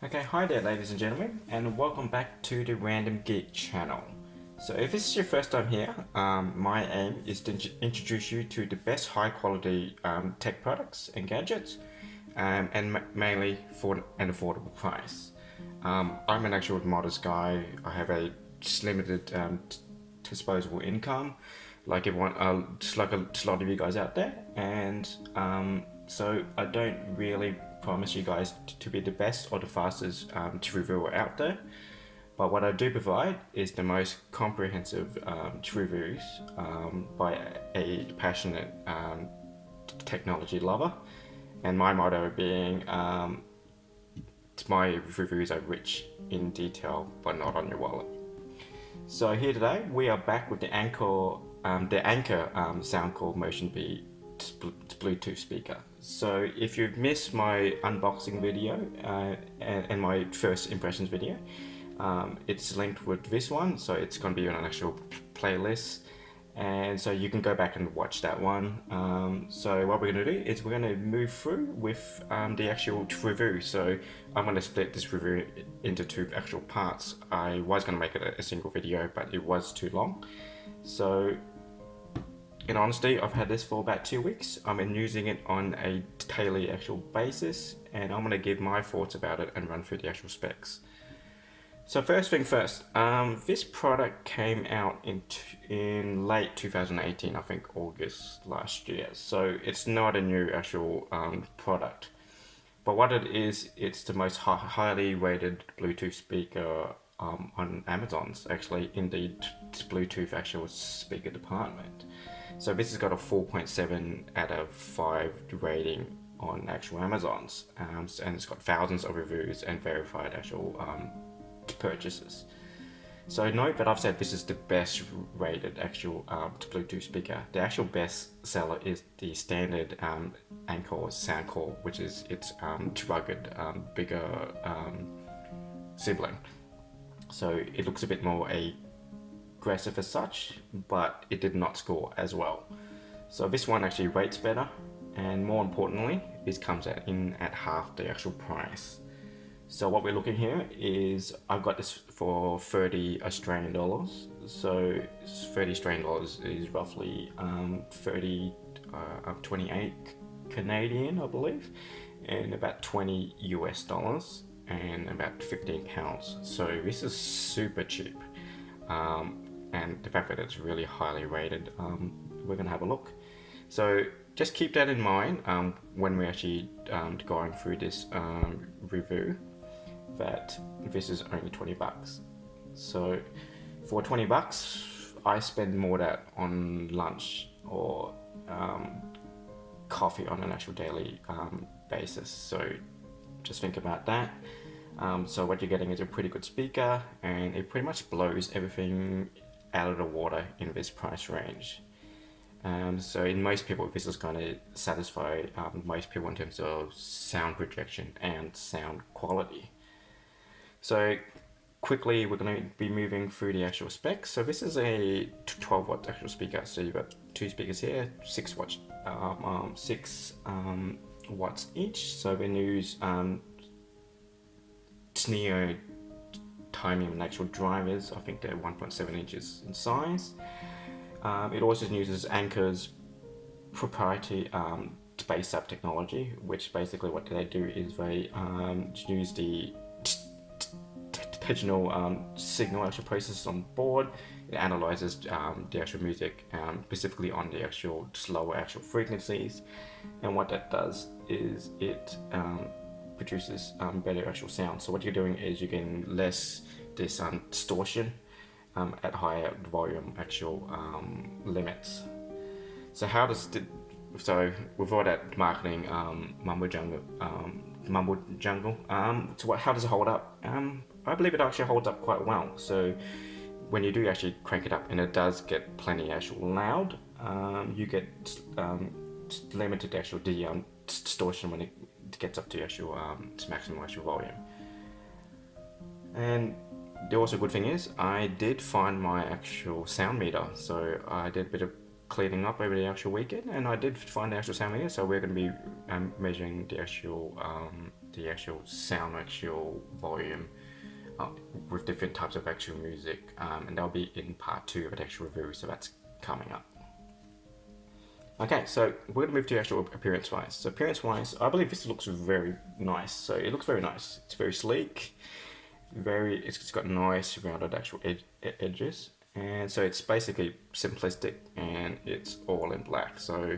Okay, hi there ladies and gentlemen, and welcome back to the Random Geek channel. So if this is your first time here, my aim is to introduce you to the best high quality tech products and gadgets, and mainly for an affordable price. I'm an actual modest guy. I have a limited disposable income, like everyone, just like a lot of you guys out there, and so I don't really promise you guys to be the best or the fastest reviewer out there. But what I do provide is the most comprehensive reviews by a passionate technology lover, and my motto being my reviews are rich in detail but not on your wallet. So here today we are back with the Anker Soundcore Motion Beat Bluetooth speaker. So if you've missed my unboxing video and my first impressions video, it's linked with this one, so it's going to be on an actual playlist, and so you can go back and watch that one. So what we're going to do is we're going to move through with the actual review. So I'm going to split this review into two actual parts. I was going to make it a single video, but it was too long. So in honesty, I've had this for about 2 weeks. I've been using it on a daily actual basis, and I'm going to give my thoughts about it and run through the actual specs. So first thing first, this product came out in late 2018, I think August last year. So it's not a new actual product. But what it is, it's the most highly rated Bluetooth speaker on Amazon's, actually, in the Bluetooth actual speaker department. So this has got a 4.7 out of 5 rating on actual Amazon's, and it's got thousands of reviews and verified actual purchases. So note that I've said this is the best rated actual Bluetooth speaker. The actual best seller is the standard Anker Soundcore, which is its rugged, bigger sibling. So it looks a bit more aggressive as such, but it did not score as well. So this one actually rates better, and more importantly, this comes in at half the actual price. So what we're looking here is, I've got this for 30 Australian dollars. So 30 Australian dollars is roughly 28 Canadian, I believe, and about 20 US dollars and about 15 pounds. So this is super cheap. And the fact that it's really highly rated, we're going to have a look. So just keep that in mind when we're actually going through this review, that this is only 20 bucks. So for 20 bucks, I spend more that on lunch or coffee on an actual daily basis. So just think about that. So what you're getting is a pretty good speaker, and it pretty much blows everything out of the water in this price range. So in most people, this is going to satisfy most people in terms of sound projection and sound quality. So quickly, we're going to be moving through the actual specs. So this is a 12 watt actual speaker. So you've got two speakers here, 6 watts, 6 watts each. So we use Neo timing actual drivers. I think they're 1.7 inches in size. It also uses Anker's proprietary space up technology, which basically what they do is they use the digital signal actual processes on board. It analyzes the actual music, specifically on the actual slower actual frequencies, and what that does is it produces better actual sound. So what you're doing is you're getting less this distortion at higher volume actual limits. So how does so with all that marketing mumbo jungle, so how does it hold up? I believe it actually holds up quite well. So when you do actually crank it up, and it does get plenty actual loud, you get limited actual distortion when it gets up to actual its maximum actual volume. And the also good thing is, I did find my actual sound meter. So I did a bit of cleaning up over the actual weekend, and I did find the actual sound meter. So we're going to be measuring the actual sound actual volume with different types of actual music, and that'll be in part 2 of the actual review. So that's coming up. Okay, so we're going to move to actual appearance-wise. So appearance-wise, I believe this looks very nice. So it looks very nice. It's very sleek. It's got nice rounded actual edges, and so it's basically simplistic, and it's all in black. So,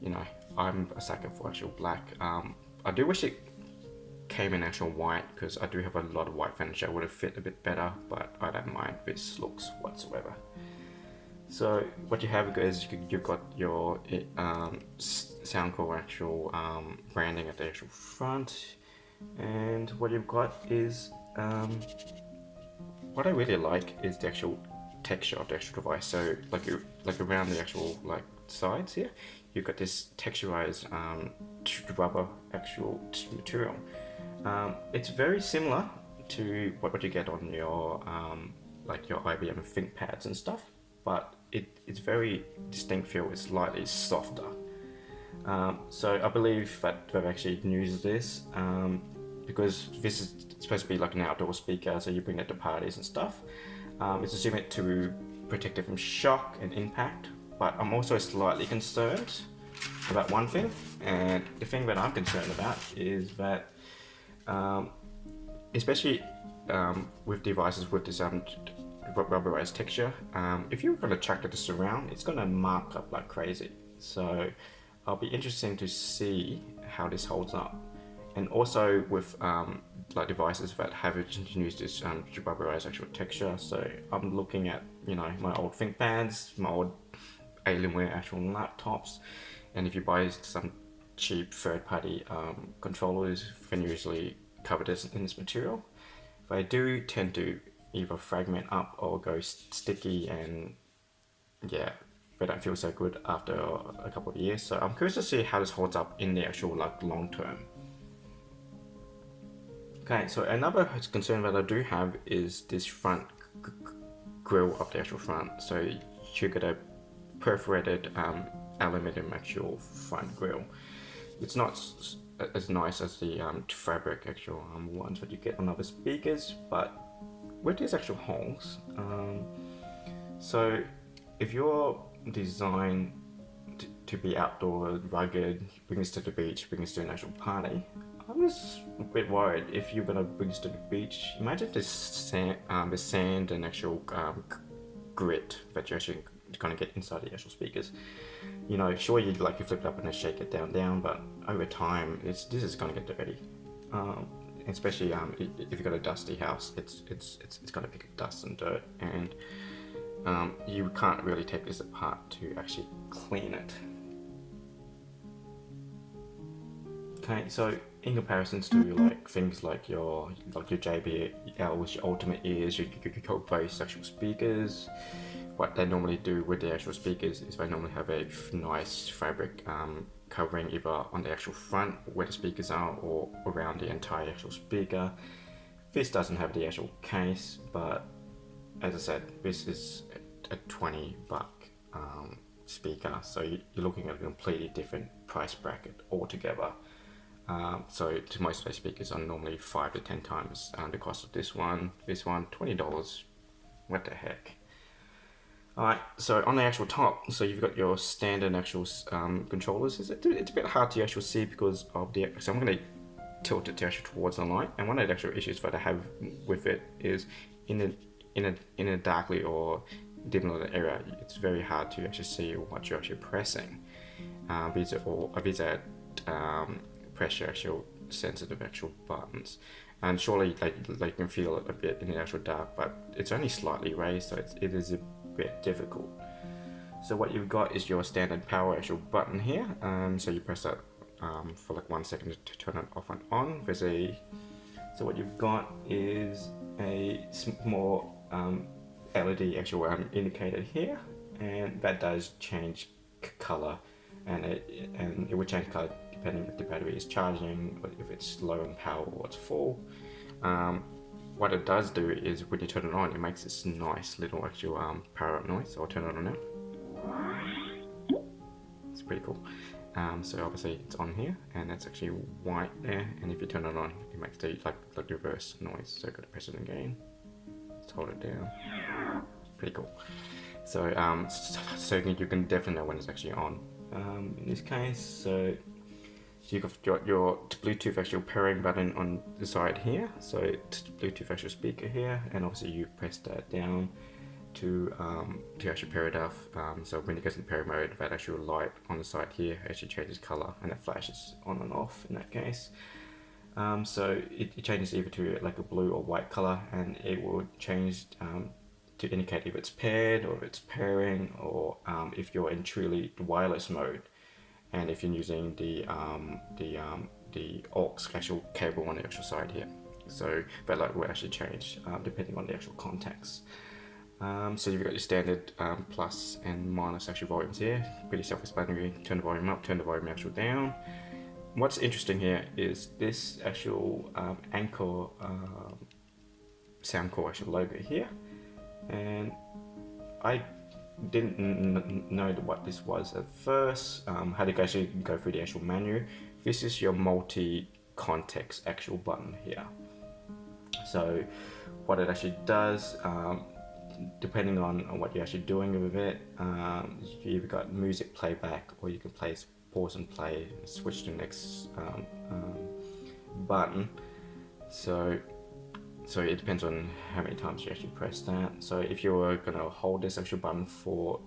you know, I'm a sucker for actual black. I do wish it came in actual white, because I do have a lot of white furniture. Would have fit a bit better, but I don't mind this looks whatsoever. So what you have is you've got your Soundcore actual branding at the actual front, and what you've got is what I really like is the actual texture of the actual device. So like around the actual like sides here, you've got this texturized rubber actual material. It's very similar to what you get on your like your IBM ThinkPads and stuff, but it's very distinct feel. It's slightly softer. So I believe that they've actually used this because this is supposed to be like an outdoor speaker, so you bring it to parties and stuff. It's assumed to protect it from shock and impact, but I'm also slightly concerned about one thing, and the thing that I'm concerned about is that especially with devices with this rubberized texture, if you're going to chuck it around, it's going to mark up like crazy. So I'll be interested to see how this holds up. And also with like devices that have introduced this rubberized actual texture. So I'm looking at, you know, my old ThinkPads, my old Alienware actual laptops, and if you buy some cheap third-party controllers, then usually cover this in this material. They do tend to either fragment up or go sticky, and yeah, they don't feel so good after a couple of years. So I'm curious to see how this holds up in the actual like long term. Okay, so another concern that I do have is this front grille up the actual front. So you get a perforated aluminum actual front grille. It's not as nice as the fabric actual ones that you get on other speakers, but with these actual holes, so if you're designed to be outdoor, rugged, bring this to the beach, bring this to an actual party, I was a bit worried if you're gonna bring this to the beach. Imagine this sand and actual grit that you're actually gonna get inside the actual speakers. You know, sure, you flip it up and then shake it down, but over time, this is gonna get dirty. Especially if you've got a dusty house, it's gonna pick up dust and dirt, and you can't really take this apart to actually clean it. Okay, so in comparisons to like things like your JBLs, your Ultimate Ears, your Bose actual speakers, what they normally do with the actual speakers is they normally have a nice fabric covering either on the actual front where the speakers are or around the entire actual speaker. This doesn't have the actual case, but as I said, this is a $20 speaker, so you're looking at a completely different price bracket altogether. So to most of those speakers are normally 5 to 10 times the cost of this one. This one, $20. What the heck? Alright, so on the actual top, so you've got your standard actual controllers. It's a bit hard to actually see because of the, so I'm going to tilt it to actually towards the light, and one of the actual issues that I have with it is in a darkly or dim lit area, it's very hard to actually see what you're actually pressing. These are pressure actual sensitive actual buttons, and surely they can feel it a bit in the actual dark, but it's only slightly raised, so it is a bit difficult. So what you've got is your standard power actual button here, so you press that for like 1 second to turn it off and on. So what you've got is a small LED actual indicator here, and that does change color, and it will change color depending if the battery is charging, or if it's low in power or it's full. What it does do is when you turn it on, it makes this nice little actual power up noise. So I'll turn it on now. pretty cool. So obviously it's on here, and that's actually white there. And if you turn it on, it makes the like reverse noise. So I've got to press it again. Let's hold it down. Pretty cool. So so you can definitely know when it's actually on. In this case, so you've got your Bluetooth actual pairing button on the side here. So it's Bluetooth actual speaker here, and obviously you press that down to actually pair it off. So when it goes in pairing mode, that actual light on the side here actually changes color, and it flashes on and off in that case. So it changes either to like a blue or white color, and it will change to indicate if it's paired or if it's pairing, or if you're in truly wireless mode, and if you're using the aux actual cable on the actual side here. So that light will actually change depending on the actual contacts. So you've got your standard plus and minus actual volumes here. Pretty self-explanatory. Turn the volume up, turn the volume actual down. What's interesting here is this actual Anker Soundcore actual logo here, and I didn't know what this was at first. Had to actually go through the actual menu. This is your multi-context actual button here. So what it actually does, depending on what you're actually doing with it, you've got music playback, or you can pause and play, switch to the next button. So it depends on how many times you actually press that. So if you're going to hold this actual button for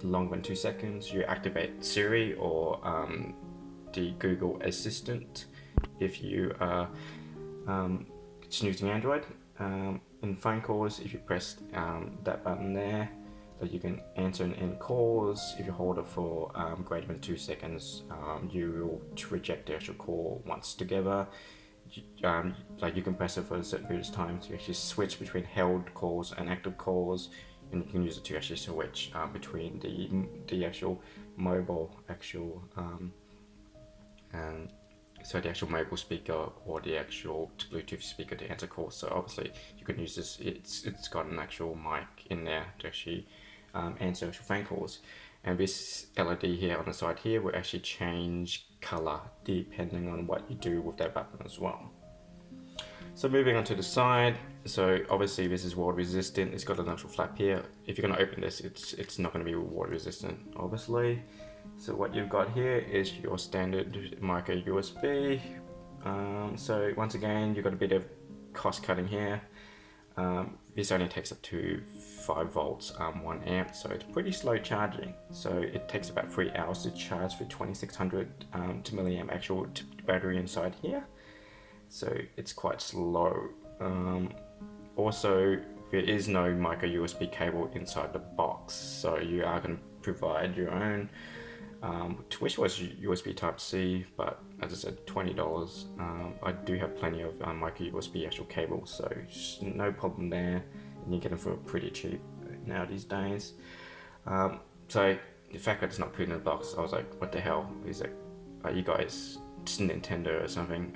longer than 2 seconds, you activate Siri or the Google Assistant. If you are just using Android, in phone calls, if you press that button there, so you can answer and end calls. If you hold it for greater than 2 seconds, you will reject the actual call once together. Like you can press it for a certain period of time to actually switch between held calls and active calls, and you can use it to actually switch between the actual mobile actual so the actual mobile speaker or the actual Bluetooth speaker to answer calls. So obviously you can use this, it's got an actual mic in there to actually answer actual phone calls. And this LED here on the side here will actually change color depending on what you do with that button as well. So moving on to the side, so obviously this is water resistant. It's got an actual flap here. If you're going to open this, it's not going to be water resistant, obviously. So what you've got here is your standard micro USB. So once again, you've got a bit of cost cutting here. This only takes up to 5 volts, 1 amp, so it's pretty slow charging. So it takes about 3 hours to charge for 2600 milliamp actual battery inside here. So it's quite slow. Also, there is no micro USB cable inside the box, so you are going to provide your own. Wish was USB Type C, but as I said, $20. I do have plenty of micro USB actual cables, so no problem there, and you get them for pretty cheap now these days. So the fact that it's not put in the box, I was like, what the hell? Is it? Are you guys just Nintendo or something?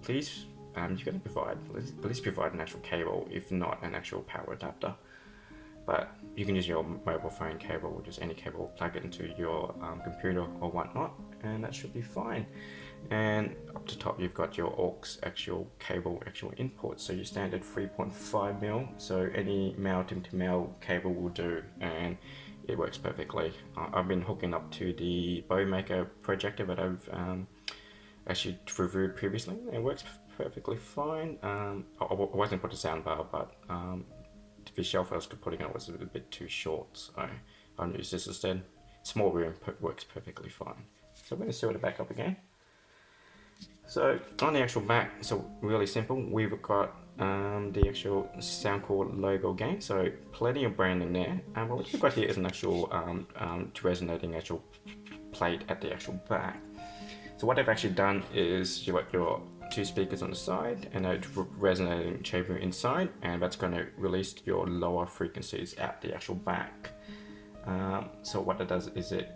Please, you gotta provide. Please provide an actual cable, if not an actual power adapter. But you can use your mobile phone cable, or just any cable, plug it into your computer or whatnot, and that should be fine. And up the top, you've got your aux actual cable actual input. So your standard 3.5 mil. So any male to male cable will do, and it works perfectly. I've been hooking up to the Bowmaker projector that I've actually reviewed previously. It works perfectly fine. I wasn't put a soundbar, but the shelf I was putting on was a bit too short, so I'm using this instead. Small room works perfectly fine. So I'm going to seal it back up again. So on the actual back, so really simple, we've got the actual Soundcore logo again, so plenty of branding there. And what we've got here is an actual resonating actual plate at the actual back. So what I've actually done is you've got your 2 speakers on the side and a resonating chamber inside, and that's going to release your lower frequencies at the actual back. So what it does is it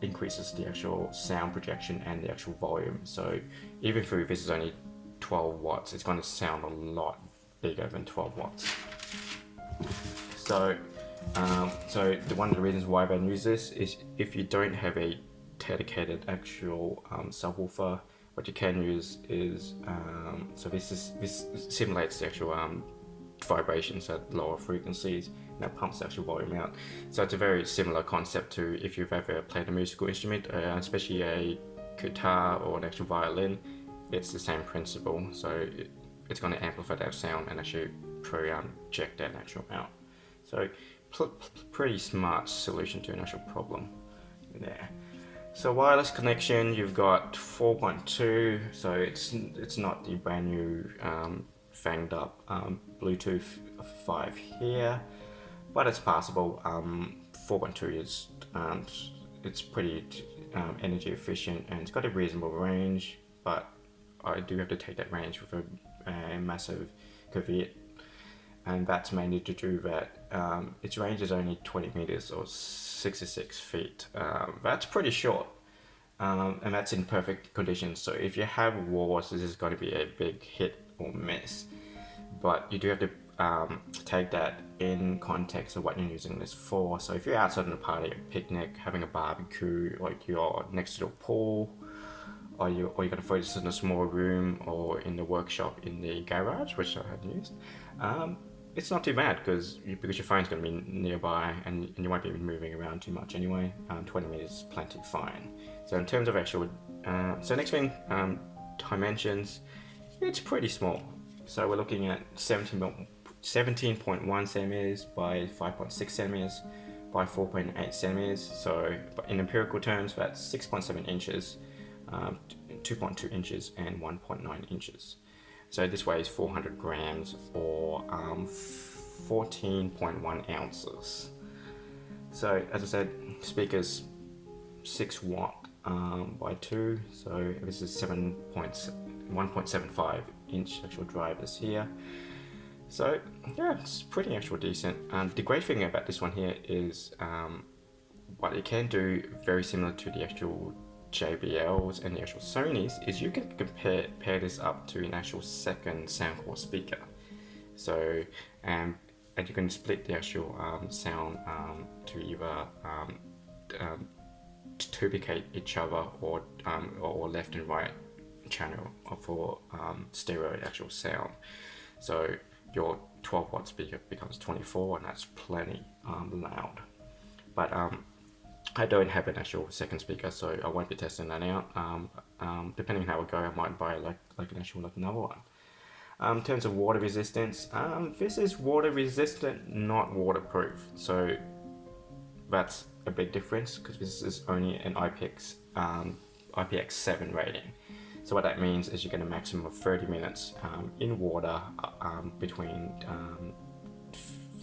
increases the actual sound projection and the actual volume. So even though this is only 12 watts, it's going to sound a lot bigger than 12 watts. So one of the reasons why I use this is if you don't have a dedicated actual subwoofer. What you can use is so this simulates the actual vibrations at lower frequencies, and that pumps the actual volume out. So it's a very similar concept to if you've ever played a musical instrument, especially a guitar or an actual violin. It's the same principle. So it's going to amplify that sound and actually project that actual out. So pretty smart solution to an actual problem there. So wireless connection, you've got 4.2, so it's not the brand new fanged up Bluetooth 5 here, but it's passable. 4.2 is it's pretty energy efficient, and it's got a reasonable range, but I do have to take that range with a massive caveat, and that's mainly to do that its range is only 20 meters or 66 feet. That's pretty short, and that's in perfect conditions. So if you have walls, this is going to be a big hit or miss, but you do have to take that in context of what you're using this for. So if you're outside on a party, a picnic, having a barbecue, like you're next to a pool, or you're going to throw this in a small room or in the workshop in the garage, which I have used, it's not too bad because your phone's going to be nearby and you won't be moving around too much anyway. 20 meters is plenty fine. So in terms of actual, so next thing, dimensions, it's pretty small. So we're looking at 17.1 centimeters by 5.6 centimeters by 4.8 centimeters. So in empirical terms, that's 6.7 inches, 2.2 inches and 1.9 inches. So this weighs 400 grams or 14.1 ounces. So as I said, speakers 6 watt by 2, so this is 1.75 inch actual drivers here. So yeah, it's pretty actual decent. The great thing about this one here is what it can do, very similar to the actual JBLs and the actual Sonys, is you can pair this up to an actual second Soundcore speaker. So and you can split the actual sound to either to duplicate each other or left and right channel for stereo actual sound. So your 12 watt speaker becomes 24, and that's plenty loud. But I don't have an actual second speaker, so I won't be testing that out. Depending on how it goes, I might buy like an actual another one. In terms of water resistance, this is water resistant, not waterproof. So that's a big difference because this is only an IPX7 rating. So what that means is you get a maximum of 30 minutes in water between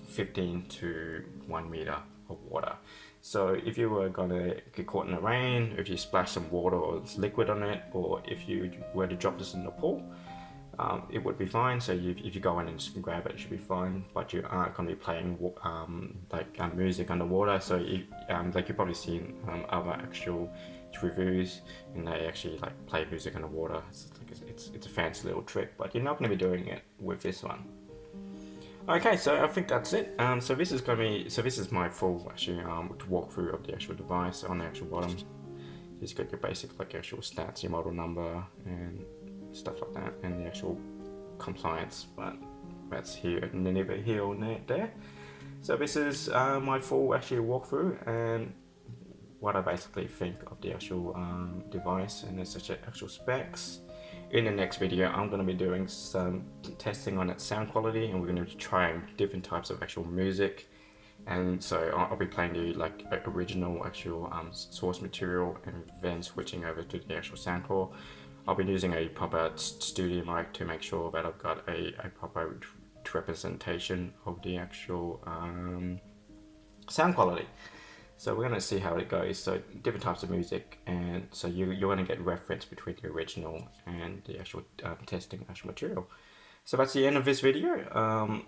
15 to 1 meter of water. So if you were going to get caught in the rain, if you splash some water or liquid on it, or if you were to drop this in the pool, it would be fine. So if you go in and just grab it, it should be fine. But you aren't going to be playing music underwater. So like you've probably seen other actual reviews, and they actually like play music underwater. It's a fancy little trick, but you're not going to be doing it with this one. Okay, so I think that's it. So this is my full actually walkthrough of the actual device. On the actual bottom, you've got your basic like actual stats, your model number, and stuff like that, and the actual compliance. But that's here, neither here or there. So this is my full actually walkthrough and what I basically think of the actual device and its actual specs. In the next video, I'm going to be doing some testing on its sound quality, and we're going to be trying different types of actual music. And so I'll be playing the like original actual source material and then switching over to the actual Soundcore. I'll be using a proper studio mic to make sure that I've got a proper representation of the actual sound quality. So we're going to see how it goes. So different types of music, and so you're going to get reference between the original and the actual testing actual material. So that's the end of this video.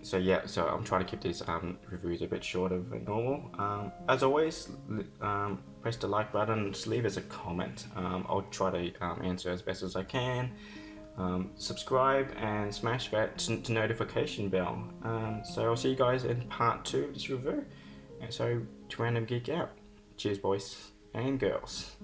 So yeah, so I'm trying to keep these reviews a bit shorter than normal. As always, press the like button, just leave us a comment. I'll try to answer as best as I can. Subscribe and smash that notification bell. So I'll see you guys in part 2 of this review. And so, to Random Geek out. Cheers, boys. and girls.